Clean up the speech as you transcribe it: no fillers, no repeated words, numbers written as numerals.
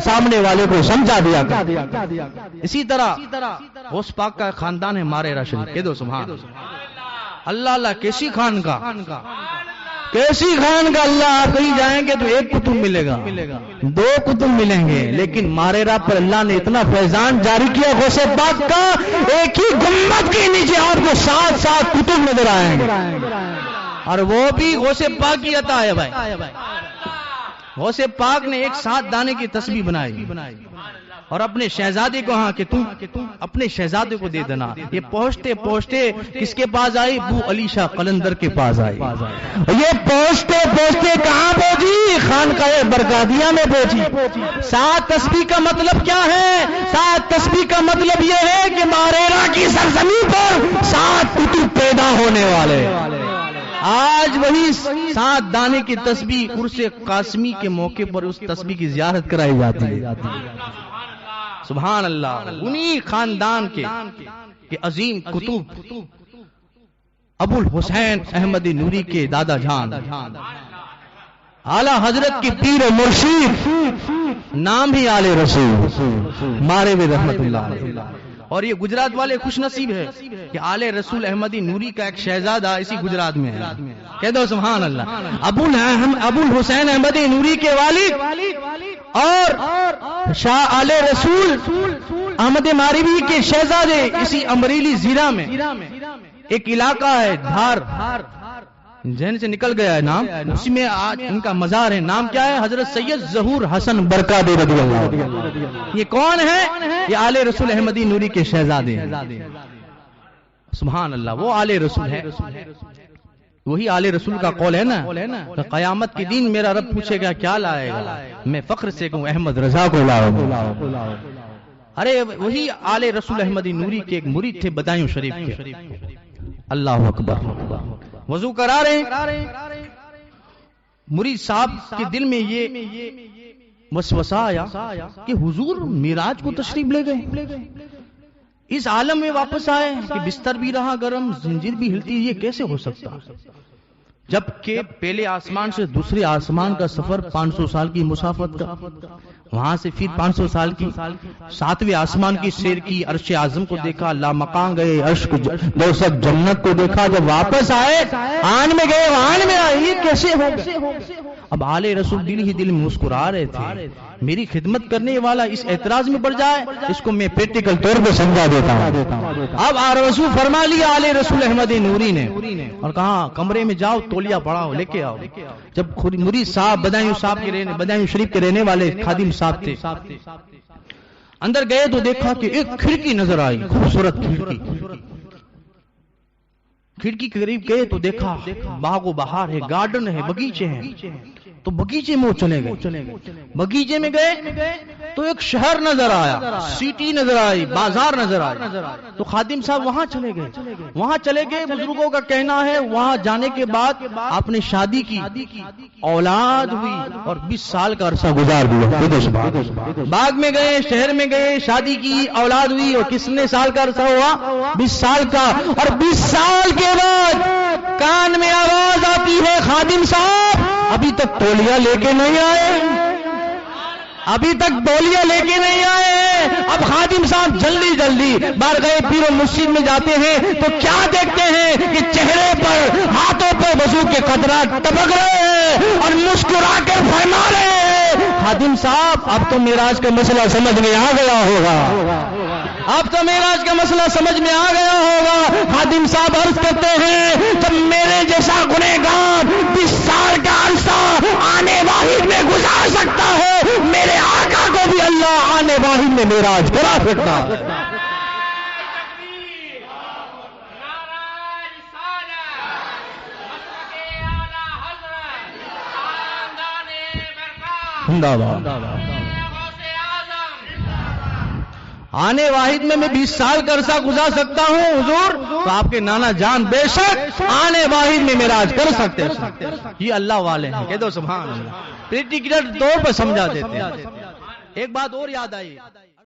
سامنے والے کو سمجھا دیا کر۔ اسی طرح غوث پاک کا خاندان ہے مارے راشد، کہہ دو سبحان اللہ۔ اللہ کیسی خان کا، کیسی خان کا اللہ، آپ کہیں جائیں گے تو ایک قطب ملے گا، دو قطب ملیں گے، لیکن مارے را پر اللہ نے اتنا فیضان جاری کیا غوث پاک کا، ایک ہی گنبد کے نیچے آپ کو 7 قطب نظر آئیں گے، اور وہ بھی غوث پاک کی عطا ہے بھائی۔ غوث پاک نے ایک 7 دانے کی تسبیح بنائی اور اپنے شہزادے کو ہاں کہ تم اپنے شہزادے کو دے دینا۔ یہ پہنچتے پہنچتے کس کے پاس آئی؟ ابو علی شاہ قلندر کے پاس آئی۔ یہ پہنچتے پہنچتے کہاں پہنچی؟ خانقاہ برگادیہ میں پہنچی۔ 7 تسبیح کا مطلب کیا ہے؟ 7 تسبیح کا مطلب یہ ہے کہ ماریرا کی سرزمین پر 7 قطب پیدا ہونے والے۔ آج وہی 7 دانے کی تسبیح عرس قاسمی کے موقع پر اس تسبیح کی زیارت کرائی جاتی ہے۔ سبحان اللہ۔ انہی خاندان کے عظیم قطب ابو الحسین احمد نوری کے دادا جان، اعلی حضرت کی پیر و مرشد، نام ہی آل رسول مارے ہوئے رحمت اللہ علیہ۔ اور یہ گجرات والے خوش نصیب ہے کہ آل رسول احمدی نوری کا ایک شہزادہ اسی گجرات میں ہے، کہہ دو سبحان اللہ۔ ابو الحسین احمدی نوری کے والد اور شاہ آل رسول احمد ماروی کے شہزادے اسی امریلی زیرہ میں ایک علاقہ ہے دھار، ذہن سے نکل گیا ہے نام، اسی میں آج ان کا مزار ہے۔ نام کیا ہے؟ حضرت سید ظہور حسن برکادی رضی اللہ۔ یہ کون ہے؟ یہ آل رسول احمدی نوری کے شہزادے ہیں، سبحان اللہ۔ وہ آل رسول ہے، وہی آل رسول کا قول ہے نا، قیامت کے دن میرا رب پوچھے گا کیا لائے گا، میں فخر سے کہوں احمد رضا کو لاؤ۔ ارے وہی آل رسول احمدی نوری کے ایک مرید تھے بدایوں شریف کے، اللہ اکبر۔ وضو کرا رہے مرید صاحب کے دل میں یہ وسوسہ آیا کہ حضور معراج کو تشریف لے گئے، اس عالم میں واپس آئے کہ بستر بھی رہا گرم، زنجیر بھی ہلتی، یہ کیسے ہو سکتا؟ جبکہ پہلے آسمان سے دوسرے آسمان کا سفر 500 سال کی مسافت کا، وہاں سے پھر 500 سال کی 7ویں آسمان کی سیر کی، عرش اعظم کو دیکھا، لامکان گئے، عرش کو دوسک جنت کو دیکھا، جب واپس آئے آن میں گئے وہاں میں آئے، یہ کیسے ہو گئے؟ اب آل رسول دل ہی دل میں مسکرا رہے تھے، میری خدمت کرنے والا اس اعتراض میں پڑ جائے، اس کو میں پریکٹیکل طور پہ سمجھا دیتا ہوں۔ اب رسول فرما لیا آل رسول احمد نوری نے اور کہا کمرے میں جاؤ، تولیہ پڑھاؤ، لے کے آؤ۔ جب مرید صاحب بدایوں شریف کے رہنے والے خادم صاحب تھے، اندر گئے تو دیکھا کہ ایک کھڑکی نظر آئی، خوبصورت کھڑکی کے قریب گئے تو دیکھا باغ و بہار ہے، گارڈن ہے، باغیچے ہیں، تو باغیچے میں وہ چلے گئے۔ باغیچے میں گئے تو ایک شہر نظر آیا، سٹی نظر آئی، بازار نظر آئی، تو خادم صاحب وہاں چلے گئے۔ بزرگوں کا کہنا ہے وہاں جانے کے بعد آپ نے شادی کی، اولاد ہوئی اور 20 سال کا عرصہ گزار دیا۔ باغ میں گئے، شہر میں گئے، شادی کی، اولاد ہوئی، اور کتنے سال کا عرصہ ہوا؟ 20 سال کا۔ اور 20 سال کے بعد کان میں آواز آتی ہے خادم صاحب ابھی تک تولیہ لے کے نہیں آئے، ابھی تک تولیہ لے کے نہیں آئے۔ اب خادم صاحب جلدی بارگاہ پیر و مسجد میں جاتے ہیں تو کیا دیکھتے ہیں کہ چہرے پر، ہاتھوں پر وضو کے قطرات ٹپک رہے ہیں اور مسکرا کے فرما رہے ہیں خادم صاحب اب تو معراج کا مسئلہ سمجھ میں آ گیا ہوگا، اب تو معراج کا مسئلہ سمجھ میں آ گیا ہوگا۔ خادم صاحب عرض کرتے ہیں جب میرے جیسا گنہگار 20 سال کا عرصہ آنے واحد میں گزار سکتا ہے، میرے آقا کو بھی اللہ آنے واحد میں معراج کرا سکتا ہے۔ زندہ باد۔ آنے واحد میں 20 سال کا عرصہ گزار سکتا ہوں حضور، تو آپ کے نانا جان بے شک آنے واحد میں معراج کر سکتے ہیں۔ یہ اللہ والے ہیں، کہہ دو سبحان اللہ، پریکٹیکل طور پر سمجھا دیتے ہیں۔ ایک بات اور یاد آئی،